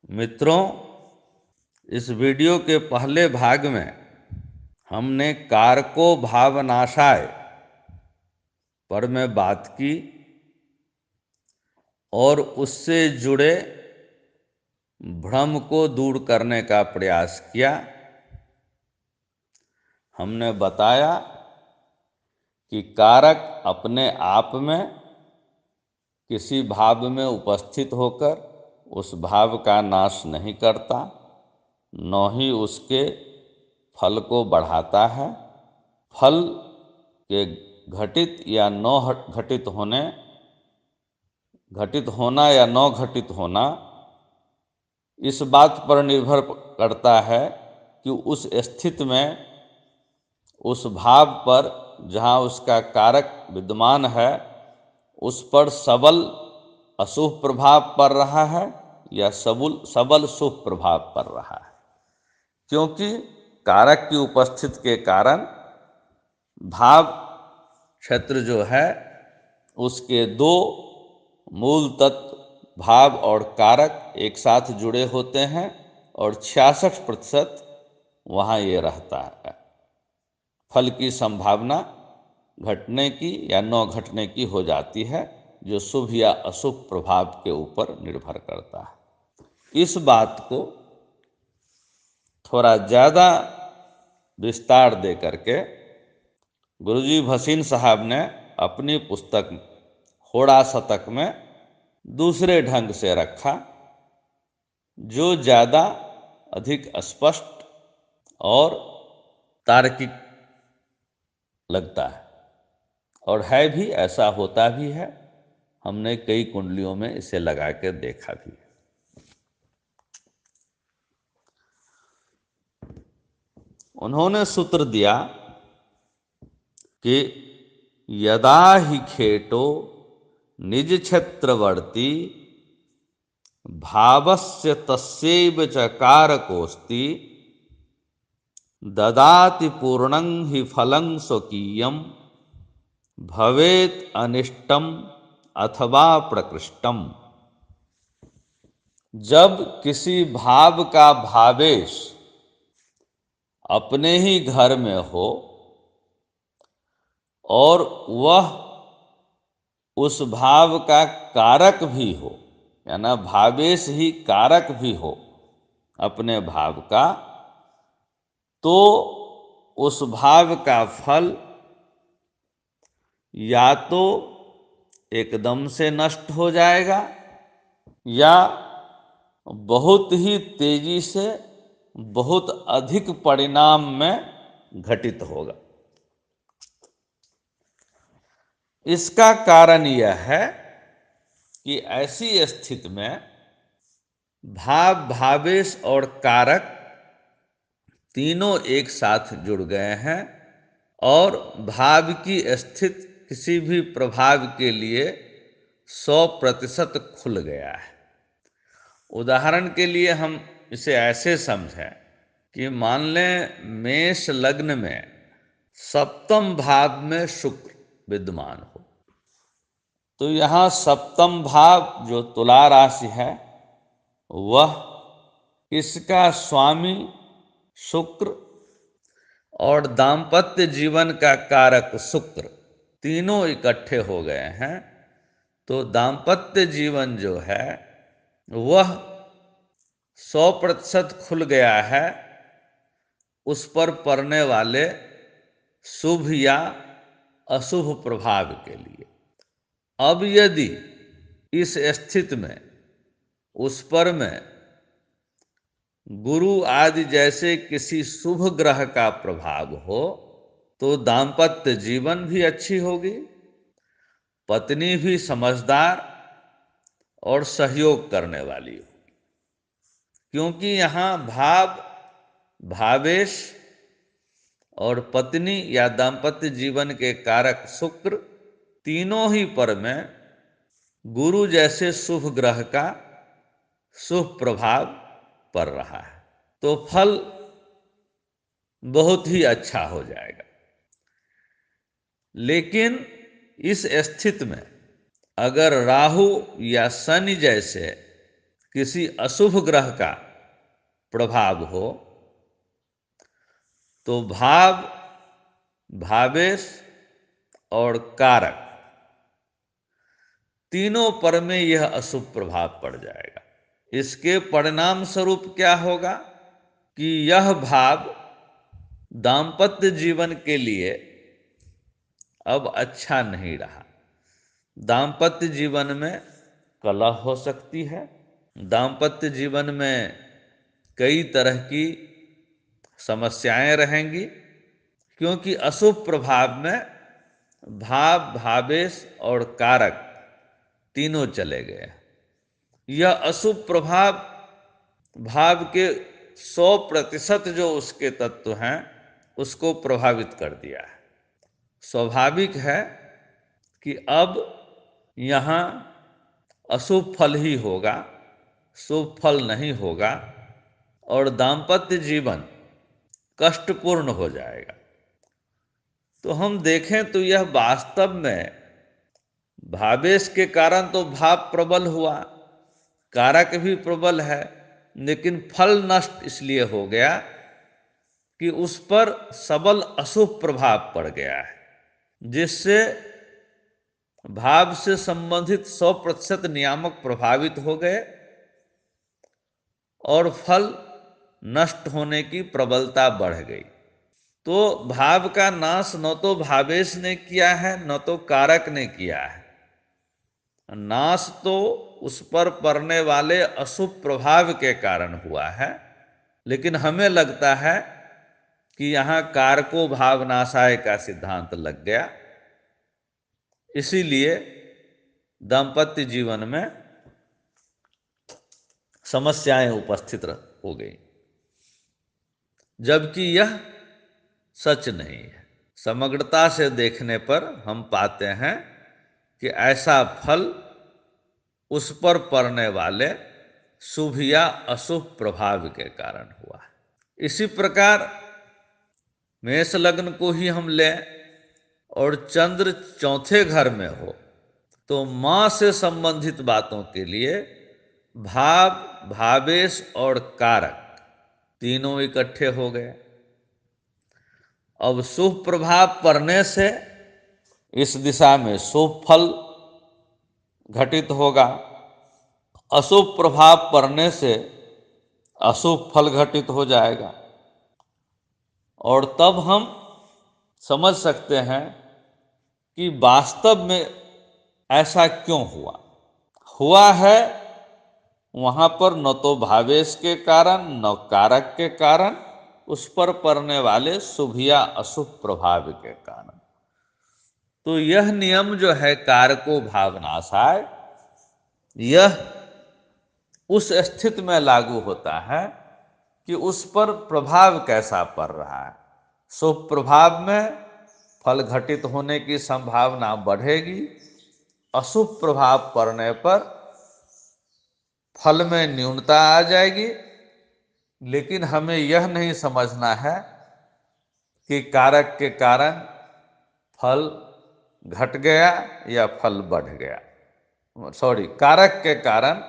मित्रों, इस वीडियो के पहले भाग में हमने कारको भावनाशाय पर में बात की और उससे जुड़े भ्रम को दूर करने का प्रयास किया। हमने बताया कि कारक अपने आप में किसी भाव में उपस्थित होकर उस भाव का नाश नहीं करता, न ही उसके फल को बढ़ाता है। फल के घटित या न घटित होने, घटित होना या न घटित होना इस बात पर निर्भर करता है कि उस स्थिति में उस भाव पर जहाँ उसका कारक विद्यमान है उस पर सबल अशुभ प्रभाव पड़ रहा है या सबल शुभ प्रभाव पड़ रहा है। क्योंकि कारक की उपस्थिति के कारण भाव क्षेत्र जो है उसके दो मूल तत्व भाव और कारक एक साथ जुड़े होते हैं और 66% वहाँ ये रहता है। फल की संभावना घटने की या न घटने की हो जाती है, जो शुभ या अशुभ प्रभाव के ऊपर निर्भर करता है। इस बात को थोड़ा ज़्यादा विस्तार दे करके गुरुजी भसीन साहब ने अपनी पुस्तक होड़ा शतक में दूसरे ढंग से रखा, जो ज़्यादा अधिक स्पष्ट और तार्किक लगता है और है भी, ऐसा होता भी है। हमने कई कुंडलियों में इसे लगा कर देखा भी। उन्होंने सूत्र दिया कि यदा ही खेटो निज क्षेत्रवर्ती भावस्य तस्यैव च कारकोस्ति ददाति पूर्णं हि फलं स्वकीयं भवेत अनिष्टम अथवा प्रकृष्टम। जब किसी भाव का भावेश अपने ही घर में हो और वह उस भाव का कारक भी हो, यानी भावेश ही कारक भी हो अपने भाव का, तो उस भाव का फल या तो एकदम से नष्ट हो जाएगा या बहुत ही तेजी से बहुत अधिक परिणाम में घटित होगा। इसका कारण यह है कि ऐसी स्थिति में भाव, भावेश और कारक तीनों एक साथ जुड़ गए हैं और भाव की स्थिति किसी भी प्रभाव के लिए 100% खुल गया है। उदाहरण के लिए हम इसे ऐसे समझें कि मान लें मेष लग्न में सप्तम भाव में शुक्र विद्यमान हो, तो यहाँ सप्तम भाव जो तुला राशि है वह, इसका स्वामी शुक्र और दाम्पत्य जीवन का कारक शुक्र तीनों इकट्ठे हो गए हैं, तो दाम्पत्य जीवन जो है वह 100% खुल गया है उस पर पड़ने वाले शुभ या अशुभ प्रभाव के लिए। अब यदि इस स्थिति में उस पर में गुरु आदि जैसे किसी शुभ ग्रह का प्रभाव हो तो दाम्पत्य जीवन भी अच्छी होगी, पत्नी भी समझदार और सहयोग करने वाली होगी। क्योंकि यहाँ भाव, भावेश और पत्नी या दाम्पत्य जीवन के कारक शुक्र तीनों ही पर में गुरु जैसे शुभ ग्रह का शुभ प्रभाव पड़ रहा है, तो फल बहुत ही अच्छा हो जाएगा। लेकिन इस स्थिति में अगर राहु या शनि जैसे किसी अशुभ ग्रह का प्रभाव हो तो भाव, भावेश और कारक तीनों पर में यह अशुभ प्रभाव पड़ जाएगा। इसके परिणाम स्वरूप क्या होगा कि यह भाव दाम्पत्य जीवन के लिए अब अच्छा नहीं रहा। दाम्पत्य जीवन में कलह हो सकती है। दाम्पत्य जीवन में कई तरह की समस्याएं रहेंगी, क्योंकि अशुभ प्रभाव में भाव, भावेश और कारक तीनों चले गए। यह अशुभ प्रभाव भाव के 100% जो उसके तत्व हैं उसको प्रभावित कर दिया है। स्वाभाविक है कि अब यहाँ अशुभ फल ही होगा, शुभ फल नहीं होगा और दाम्पत्य जीवन कष्टपूर्ण हो जाएगा। तो हम देखें तो यह वास्तव में भावेश के कारण तो भाव प्रबल हुआ, कारक भी प्रबल है, लेकिन फल नष्ट इसलिए हो गया कि उस पर सबल अशुभ प्रभाव पड़ गया है, जिससे भाव से संबंधित 100% नियामक प्रभावित हो गए और फल नष्ट होने की प्रबलता बढ़ गई। तो भाव का नाश न तो भावेश ने किया है न तो कारक ने किया है। नाश तो उस पर पड़ने वाले अशुभ प्रभाव के कारण हुआ है, लेकिन हमें लगता है कि यहाँ कारको भाव नाशाय का सिद्धांत लग गया। इसीलिए दाम्पत्य जीवन में समस्याएं उपस्थित हो गई, जबकि यह सच नहीं है। समग्रता से देखने पर हम पाते हैं कि ऐसा फल उस पर पड़ने वाले शुभ या अशुभ प्रभाव के कारण हुआ है। इसी प्रकार मेष लग्न को ही हम लें और चंद्र चौथे घर में हो तो मां से संबंधित बातों के लिए भाव, भावेश और कारक तीनों इकट्ठे हो गए। अब शुभ प्रभाव पड़ने से इस दिशा में शुभ फल घटित होगा, अशुभ प्रभाव पड़ने से अशुभ फल घटित हो जाएगा। और तब हम समझ सकते हैं कि वास्तव में ऐसा क्यों हुआ है। वहां पर न तो भावेश के कारण न कारक के कारण, उस पर पड़ने वाले शुभ या अशुभ प्रभाव के कारण। तो यह नियम जो है कारको भावनाशाय, यह उस स्थिति में लागू होता है कि उस पर प्रभाव कैसा पड़ रहा है। शुभ प्रभाव में फल घटित होने की संभावना बढ़ेगी, अशुभ प्रभाव पड़ने पर फल में न्यूनता आ जाएगी। लेकिन हमें यह नहीं समझना है कि कारक के कारण फल घट गया या फल बढ़ गया। कारक के कारण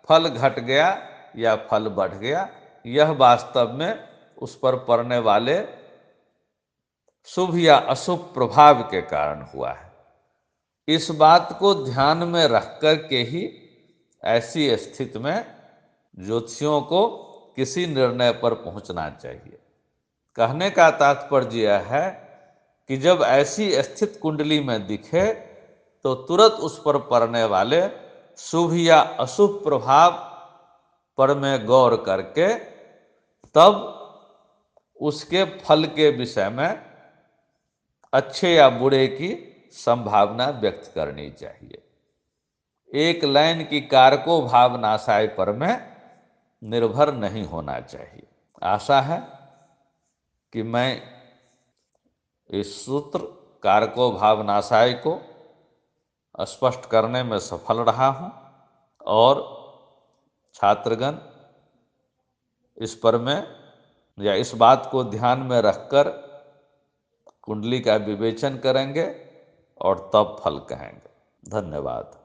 फल घट गया या फल बढ़ गया, यह वास्तव में उस पर पड़ने वाले शुभ या अशुभ प्रभाव के कारण हुआ है। इस बात को ध्यान में रख कर के ही ऐसी स्थिति में ज्योतिषियों को किसी निर्णय पर पहुंचना चाहिए। कहने का तात्पर्य यह है कि जब ऐसी स्थिति कुंडली में दिखे तो तुरंत उस पर पड़ने वाले शुभ या अशुभ प्रभाव पर में गौर करके तब उसके फल के विषय में अच्छे या बुरे की संभावना व्यक्त करनी चाहिए। एक लाइन की कारको भावनाशाय पर में निर्भर नहीं होना चाहिए। आशा है कि मैं इस सूत्र कारको भावनाशाय को स्पष्ट करने में सफल रहा हूं और छात्रगण इस पर में या इस बात को ध्यान में रखकर कुंडली का विवेचन करेंगे और तब फल कहेंगे। धन्यवाद।